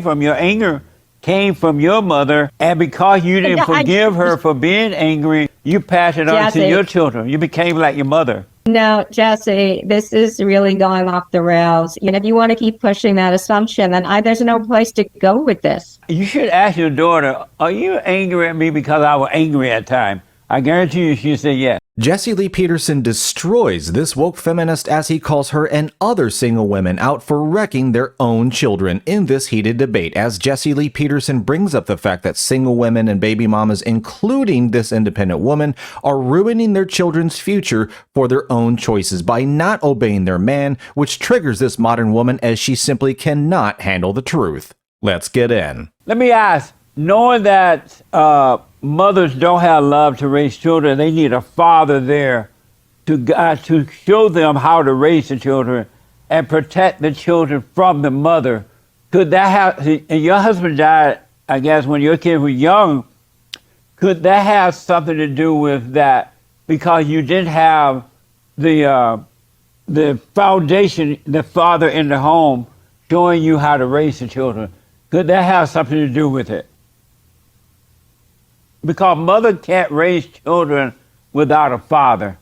from. Your anger came from your mother, and because you didn't forgive her for being angry, you passed it on to your children. You became like your mother. No, Jesse, this is really going off the rails. If you want to keep pushing that assumption, then there's no place to go with this. You should ask your daughter, are you angry at me because I was angry at time? I guarantee you she'll say yes. Jesse Lee Peterson destroys this woke feminist, as he calls her, and other single women out for wrecking their own children in this heated debate, as Jesse Lee Peterson brings up the fact that single women and baby mamas, including this independent woman, are ruining their children's future for their own choices by not obeying their man, which triggers this modern woman as she simply cannot handle the truth. Let's get in. Let me ask, knowing that mothers don't have love to raise children, they need a father there to show them how to raise the children and protect the children from the mother. Could that have, and your husband died, I guess, when your kids were young, could that have something to do with that? Because you didn't have the foundation, the father in the home showing you how to raise the children. Could that have something to do with it? Because mother can't raise children without a father.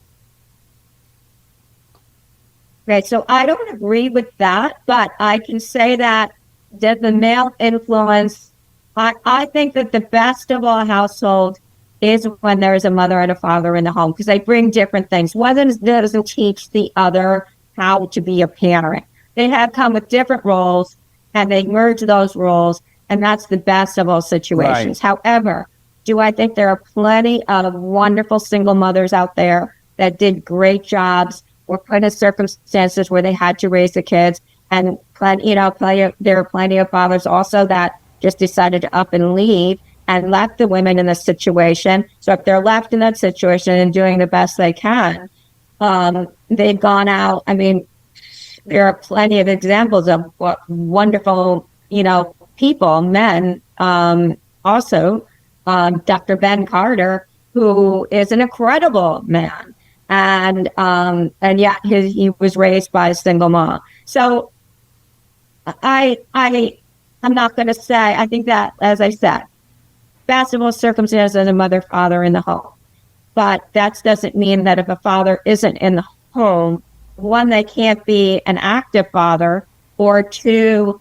Right, so I don't agree with that, but I can say that the male influence, I think that the best of all households is when there is a mother and a father in the home, because they bring different things. One doesn't teach the other how to be a parent. They have come with different roles, and they merge those roles, and that's the best of all situations. Right. However, do I think there are plenty of wonderful single mothers out there that did great jobs, were put in circumstances where they had to raise the kids, and there are plenty of fathers also that just decided to up and leave and left the women in the situation. So if they're left in that situation and doing the best they can, they've gone out. I mean, there are plenty of examples of what wonderful, people, men, also. Dr. Ben Carter, who is an incredible man, and yet he was raised by a single mom. So I'm not going to say, I think that, as I said, best of all circumstances and a mother, father in the home. But that doesn't mean that if a father isn't in the home, one, they can't be an active father, or two,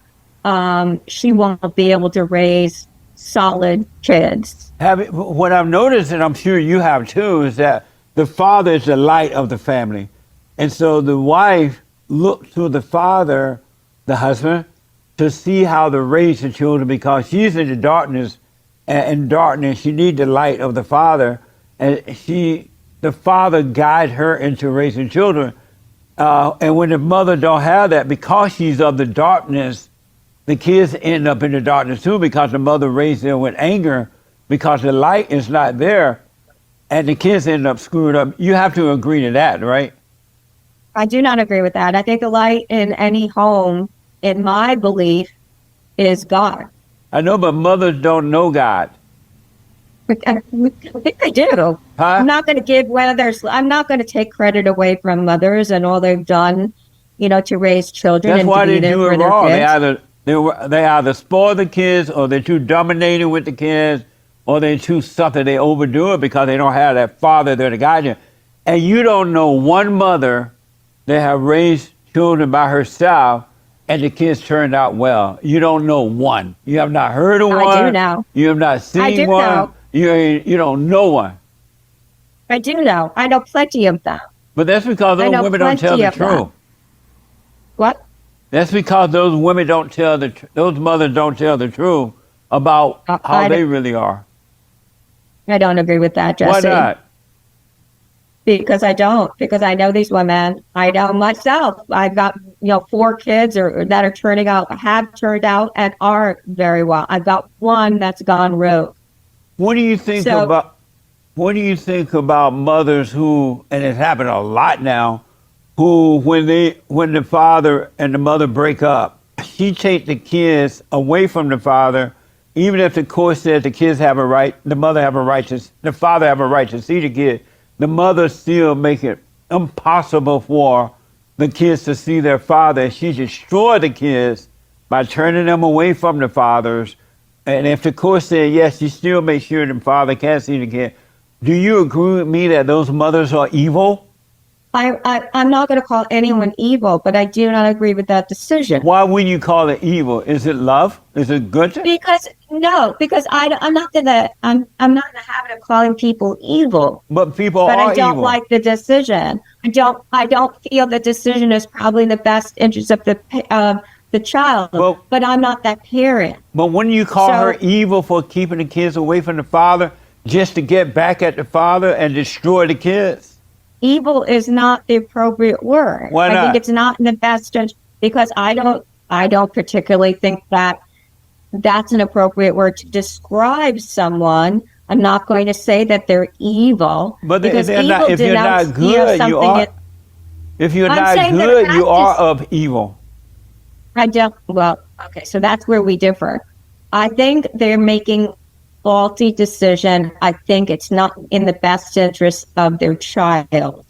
she won't be able to raise solid kids. What I've noticed, and I'm sure you have too, is that the father is the light of the family. And so the wife looks to the father, the husband, to see how to raise the children, because she's in the darkness, and in darkness she needs the light of the father, and the father guides her into raising children. And when the mother don't have that, because she's of the darkness, the kids end up in the darkness too, because the mother raised them with anger, because the light is not there, and the kids end up screwed up. You have to agree to that, right? I do not agree with that. I think the light in any home, in my belief, is God. I know, but mothers don't know God. I think they do. Huh? I'm not going to I'm not going to take credit away from mothers and all they've done, to raise children. That's why they do it wrong. They either spoil the kids, or they're too dominating with the kids, or they're too something. They overdo it because they don't have that father there to guide you. And you don't know one mother that have raised children by herself and the kids turned out well. You don't know one. You have not heard of one. I do know. You have not seen one. Know. You don't know one. I do know. I know plenty of them. But that's because those women don't tell the truth. What? That's because those women don't tell those mothers don't tell the truth about how they really are. I don't agree with that, Jesse. Why not? Because I don't. Because I know these women. I know myself. I've got 4 kids that are have turned out, and are very well. I've got one that's gone rogue. What do you think about mothers who, and it's happened a lot now, who when the father and the mother break up, she takes the kids away from the father, even if the court says the kids have a right, the father have a right to see the kid. The mother still make it impossible for the kids to see their father. She destroyed the kids by turning them away from the fathers. And if the court said, yes, you still make sure the father can't see the kid, do you agree with me that those mothers are evil? I'm not going to call anyone evil, but I do not agree with that decision. Why would you call it evil? Is it love? Is it good? Because I'm not in the habit of calling people evil. But people but are I don't evil. like the decision. I don't feel the decision is probably in the best interest of the child. Well, but I'm not that parent. But wouldn't you call her evil for keeping the kids away from the father just to get back at the father and destroy the kids? Evil is not the appropriate word. Why not? I think it's not in the best interest because I don't particularly think that that's an appropriate word to describe someone. I'm not going to say that they're evil. But because if you're not good, you are. If you're not good, you are of evil. Well, okay, so that's where we differ. I think they're making faulty decision. I think it's not in the best interest of their child.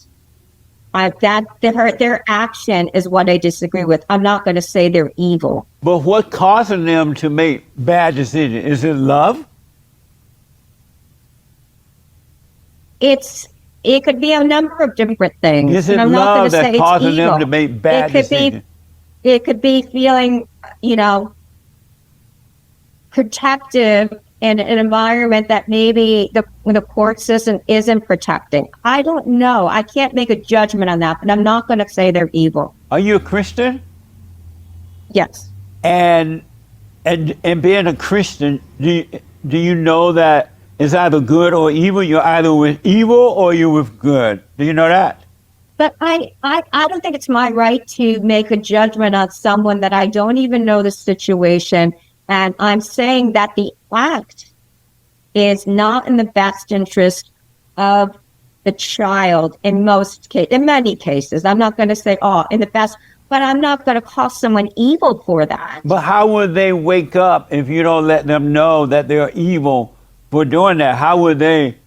Their action is what I disagree with. I'm not going to say they're evil. But what causing them to make bad decisions? Is it love? It could be a number of different things. Is it love that causing them to make bad decisions? It could be feeling, protective in an environment that maybe the court system isn't protecting. I don't know. I can't make a judgment on that, but I'm not going to say they're evil. Are you a Christian? Yes. And being a Christian, do you know that it's either good or evil? You're either with evil or you're with good. Do you know that? But I don't think it's my right to make a judgment on someone that I don't even know the situation. And I'm saying that the act is not in the best interest of the child in many cases. I'm not going to say, in the best, but I'm not going to call someone evil for that. But how would they wake up if you don't let them know that they're evil for doing that? How would they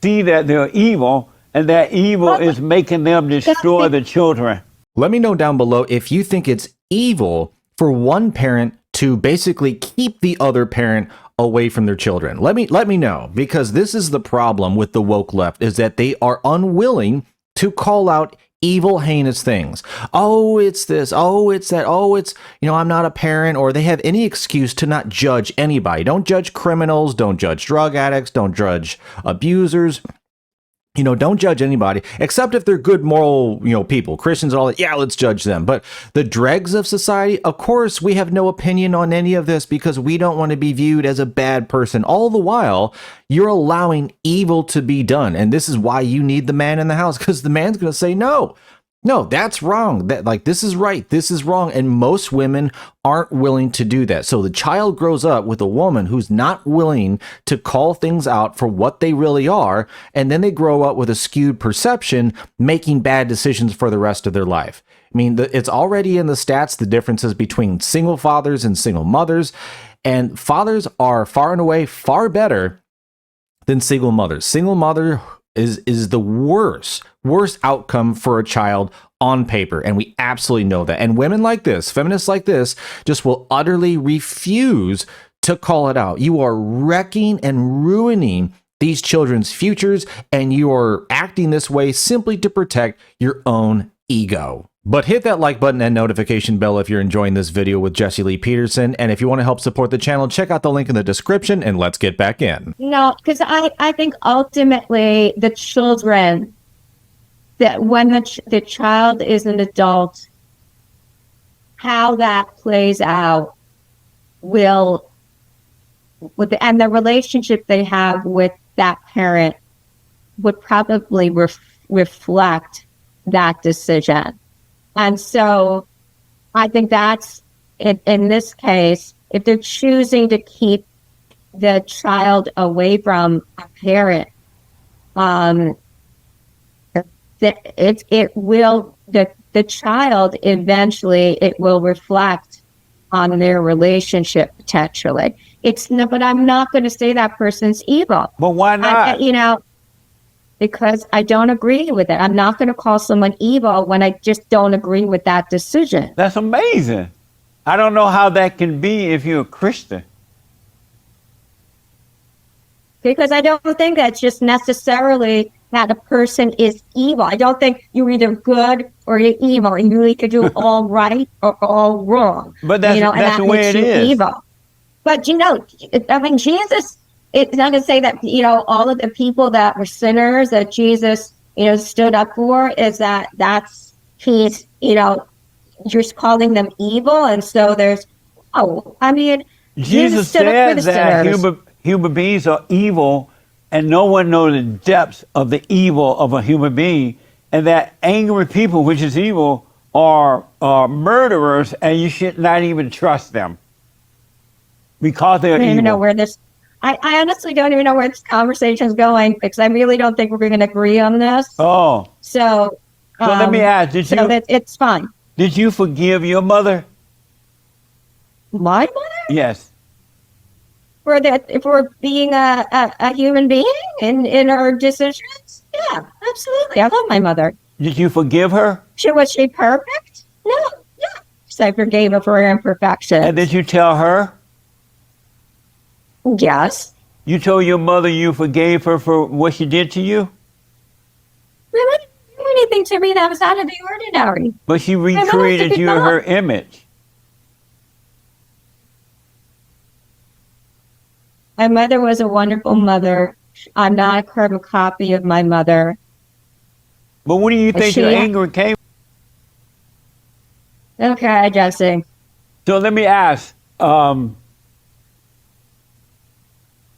see that they're evil and that evil is making them destroy the children? Let me know down below if you think it's evil for one parent to basically keep the other parent away from their children. Let me know, because this is the problem with the woke left, is that they are unwilling to call out evil, heinous things. Oh, it's this. Oh, it's that. Oh, it's, I'm not a parent, or they have any excuse to not judge anybody. Don't judge criminals. Don't judge drug addicts. Don't judge abusers. Don't judge anybody, except if they're good moral, people, Christians and all that. Yeah, let's judge them. But the dregs of society, of course, we have no opinion on any of this because we don't want to be viewed as a bad person. All the while, you're allowing evil to be done. And this is why you need the man in the house, because the man's going to say, no, that's wrong. This is right. This is wrong. And most women aren't willing to do that. So the child grows up with a woman who's not willing to call things out for what they really are. And then they grow up with a skewed perception, making bad decisions for the rest of their life. I mean, it's already in the stats, the differences between single fathers and single mothers. And fathers are far and away far better than single mothers. Single mother is the worst outcome for a child on paper. And we absolutely know that. And women like this, feminists like this, just will utterly refuse to call it out. You are wrecking and ruining these children's futures, and you are acting this way simply to protect your own ego. But hit that like button and notification bell if you're enjoying this video with Jesse Lee Peterson. And if you want to help support the channel, check out the link in the description, and let's get back in. No, because I think ultimately the children, that when the child is an adult, how that plays out and the relationship they have with that parent would probably reflect that decision. And so I think that's, in this case, if they're choosing to keep the child away from a parent, the child eventually, it will reflect on their relationship potentially. But I'm not going to say that person's evil. But why not? Because I don't agree with it. I'm not going to call someone evil when I just don't agree with that decision. That's amazing. I don't know how that can be if you're a Christian. Because I don't think that's just necessarily that a person is evil. I don't think you're either good or you're evil, and you either do all right or all wrong. But that's, and that's that the way makes it you is. evil. But I mean, Jesus, it's not to say that, all of the people that were sinners that Jesus, stood up for, is he's, just calling them evil. And so Jesus stood up for said the that sinners. human beings are evil, and no one knows the depths of the evil of a human being, and that angry people, which is evil, are murderers, and you should not even trust them because they're I don't evil. even know where this. I honestly don't even know where this conversation is going, because I really don't think we're going to agree on this. Oh, So let me ask: it's fine. Did you forgive your mother? My mother? Yes. For being a human being in her decisions? Yeah, absolutely. I love my mother. Did you forgive her? Was she perfect? No. So I forgave her for her imperfections. And did you tell her? Yes. You told your mother you forgave her for what she did to you? My mother didn't do anything to me that was out of the ordinary. But she mother's a recreated good you in mom. her image. My mother was a wonderful mother. I'm not a carbon copy of my mother. But what do you think your anger came? Okay, Jesse. So let me ask,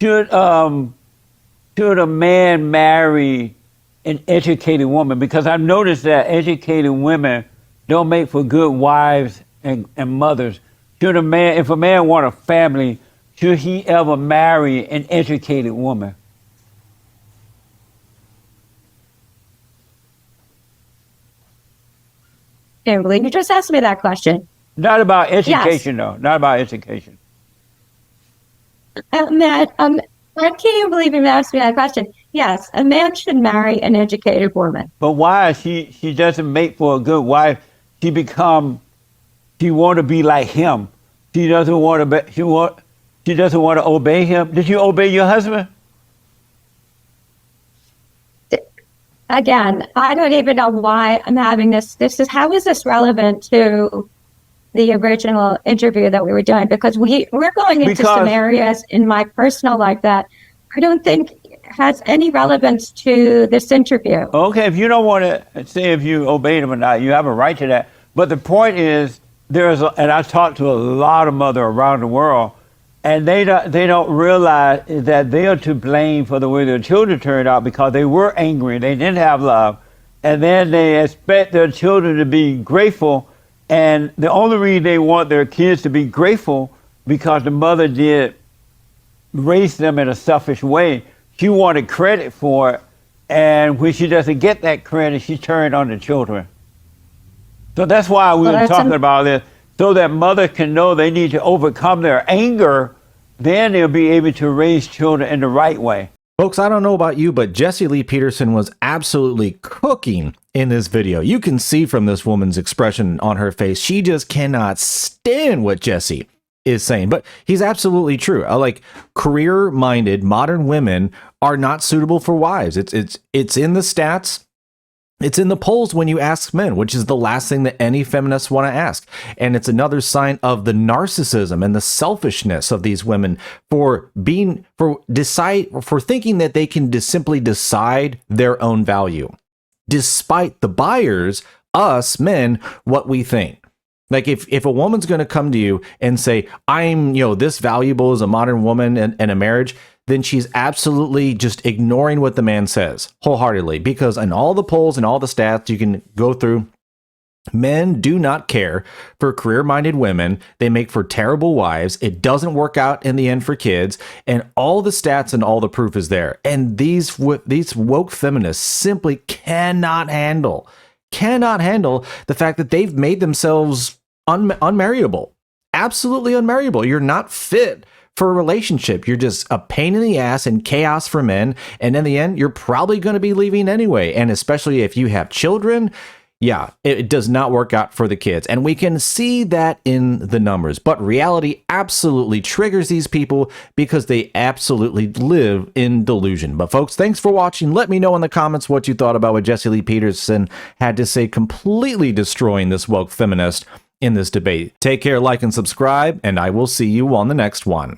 should a man marry an educated woman? Because I've noticed that educated women don't make for good wives and mothers. If a man want a family, should he ever marry an educated woman? Can't believe you just asked me that question. Not about education, though. Not about education. Matt, I can't even believe you asked me that question. Yes, a man should marry an educated woman. But why? She doesn't make for a good wife. She want to be like him. She doesn't want to obey him. Did you obey your husband? Again, I don't even know why I'm having this. How is this relevant to the original interview that we were doing? Because we're going into some areas in my personal life that I don't think has any relevance to this interview. Okay, if you don't want to say if you obeyed him or not, you have a right to that. But the point is, and I talked to a lot of mothers around the world, and they don't realize that they are to blame for the way their children turned out because they were angry, they didn't have love, and then they expect their children to be grateful. And the only reason they want their kids to be grateful because the mother did raise them in a selfish way. She wanted credit for it, and when she doesn't get that credit, she turned on the children. So that's why we were talking about this, so that mother can know they need to overcome their anger, then they'll be able to raise children in the right way. Folks, I don't know about you, but Jessie Lee Peterson was absolutely cooking in this video. You can see from this woman's expression on her face, she just cannot stand what Jessie is saying. But he's absolutely true. Like, career-minded modern women are not suitable for wives. It's in the stats. It's in the polls when you ask men, which is the last thing that any feminists want to ask. And it's another sign of the narcissism and the selfishness of these women for thinking that they can simply decide their own value, despite the buyers, us men, what we think. Like if a woman's going to come to you and say, I'm, this valuable as a modern woman in a marriage, then she's absolutely just ignoring what the man says wholeheartedly, because in all the polls and all the stats you can go through, men do not care for career-minded women. They make for terrible wives. It doesn't work out in the end for kids, and all the stats and all the proof is there. And these woke feminists simply cannot handle the fact that they've made themselves unmarriable, absolutely unmarriable. You're not fit for a relationship. You're just a pain in the ass and chaos for men. And in the end, you're probably going to be leaving anyway. And especially if you have children, Yeah, it does not work out for the kids. And we can see that in the numbers. But reality absolutely triggers these people because they absolutely live in delusion. But folks, thanks for watching. Let me know in the comments what you thought about what Jesse Lee Peterson had to say, completely destroying this woke feminist in this debate. Take care, like, and subscribe, and I will see you on the next one.